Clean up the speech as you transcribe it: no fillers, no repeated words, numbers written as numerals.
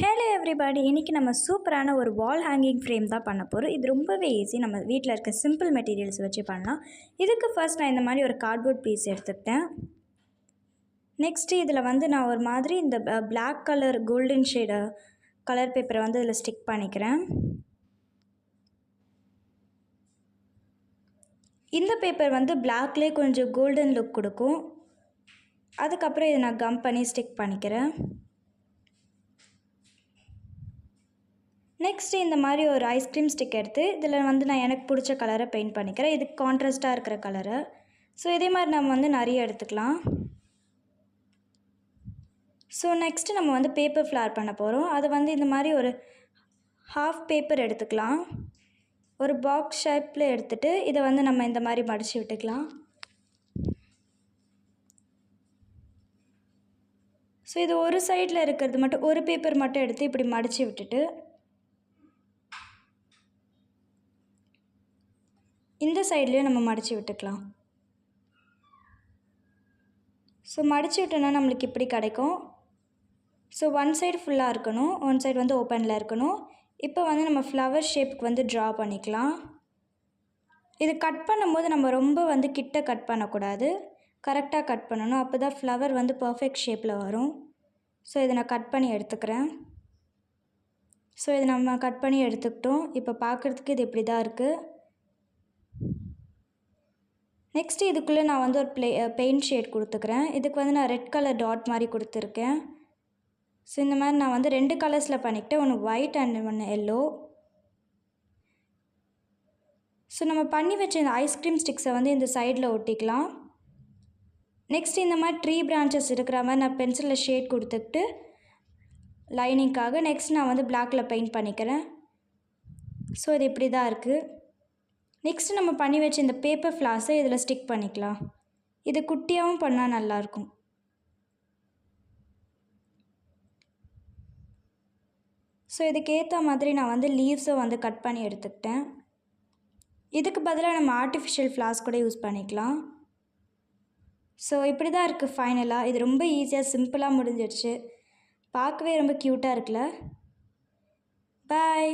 Hello everybody, இன்றைக்கி நம்ம சூப்பரான ஒரு வால் ஹேங்கிங் ஃப்ரேம் தான் பண்ண போகிறோம். இது ரொம்பவே ஈஸி. நம்ம வீட்டில் இருக்க சிம்பிள் மெட்டீரியல்ஸ் வச்சு பண்ணலாம். இதுக்கு ஃபர்ஸ்ட் நான் இந்த மாதிரி ஒரு கார்ட்போர்ட் பீஸ் எடுத்துக்கிட்டேன். நெக்ஸ்ட்டு இதில் நான் ஒரு மாதிரி இந்த black colour golden shade colour பேப்பரை இதில் ஸ்டிக் பண்ணிக்கிறேன். இந்த பேப்பர் பிளாக்லேயே கொஞ்சம் கோல்டன் லுக் கொடுக்கும். அதுக்கப்புறம் இதை நான் கம் பண்ணி ஸ்டிக் பண்ணிக்கிறேன். நெக்ஸ்ட்டு இந்த மாதிரி ஒரு ஐஸ்கிரீம் ஸ்டிக் எடுத்து இதில் நான் எனக்கு பிடிச்ச கலரை பெயிண்ட் பண்ணிக்கிறேன். இதுக்கு கான்ட்ராஸ்ட்டாக இருக்கிற கலரை. ஸோ இதே மாதிரி நம்ம நிறைய எடுத்துக்கலாம். ஸோ நெக்ஸ்ட்டு நம்ம பேப்பர் ஃப்ளார் பண்ண போகிறோம். அது இந்த மாதிரி ஒரு ஹாஃப் பேப்பர் எடுத்துக்கலாம். ஒரு பாக்ஸ் ஷேப்பில் எடுத்துகிட்டு இதை நம்ம இந்த மாதிரி மடித்து விட்டுக்கலாம். ஸோ இது ஒரு சைடில் இருக்கிறது மட்டும் ஒரு பேப்பர் மட்டும் எடுத்து இப்படி மடித்து விட்டுட்டு இந்த சைட்லேயும் நம்ம மடித்து விட்டுக்கலாம். ஸோ மடித்து விட்டோன்னா நம்மளுக்கு இப்படி கிடைக்கும். ஸோ ஒன் சைடு ஃபுல்லாக இருக்கணும், ஒன் சைடு ஓப்பனில் இருக்கணும். இப்போ நம்ம ஃப்ளவர் ஷேப்புக்கு ட்ரா பண்ணிக்கலாம். இது கட் பண்ணும்போது நம்ம ரொம்ப கிட்ட கட் பண்ணக்கூடாது, கரெக்டாக கட் பண்ணணும். அப்போ தான் ஃப்ளவர் பர்ஃபெக்ட் ஷேப்பில் வரும். ஸோ இதை நான் கட் பண்ணி எடுத்துக்கிறேன். ஸோ இதை நம்ம கட் பண்ணி எடுத்துக்கிட்டோம். இப்போ பார்க்குறதுக்கு இது இப்படி தான் இருக்குது. நெக்ஸ்ட்டு இதுக்குள்ளே நான் ஒரு பெயிண்ட் ஷேட் கொடுத்துக்கிறேன். இதுக்கு நான் ரெட் கலர் டாட் மாதிரி கொடுத்துருக்கேன். ஸோ இந்த மாதிரி நான் 2 கலர்ஸில் பண்ணிக்கிட்டேன், ஒன்று ஒயிட் அண்ட் ஒன்று எல்லோ. ஸோ நம்ம பண்ணி வச்ச இந்த ஐஸ்கிரீம் ஸ்டிக்ஸை இந்த சைடில் ஒட்டிக்கலாம். நெக்ஸ்ட் இந்த மாதிரி ட்ரீ பிரான்ச்சஸ் இருக்கிற மாதிரி நான் பென்சிலில் ஷேட் கொடுத்துக்கிட்டு லைனிங்காக நெக்ஸ்ட் நான் பிளாக்கில் பெயிண்ட் பண்ணிக்கிறேன். ஸோ இது இப்படி தான் இருக்குது. நெக்ஸ்ட்டு நம்ம பண்ணி வச்ச இந்த பேப்பர் ஃப்ளார்ஸை இதில் ஸ்டிக் பண்ணிக்கலாம். இது குட்டியாகவும் பண்ணால் நல்லாயிருக்கும். ஸோ இதுக்கு ஏற்ற மாதிரி நான் லீவ்ஸை கட் பண்ணி எடுத்துக்கிட்டேன். இதுக்கு பதிலாக நம்ம ஆர்டிஃபிஷியல் ஃப்ளார்ஸ் கூட யூஸ் பண்ணிக்கலாம். ஸோ இப்படி தான் இருக்குது ஃபைனலாக. இது ரொம்ப ஈஸியாக சிம்பிளாக முடிஞ்சிடுச்சு. பார்க்கவே ரொம்ப க்யூட்டாக இருக்குல்ல. பாய்.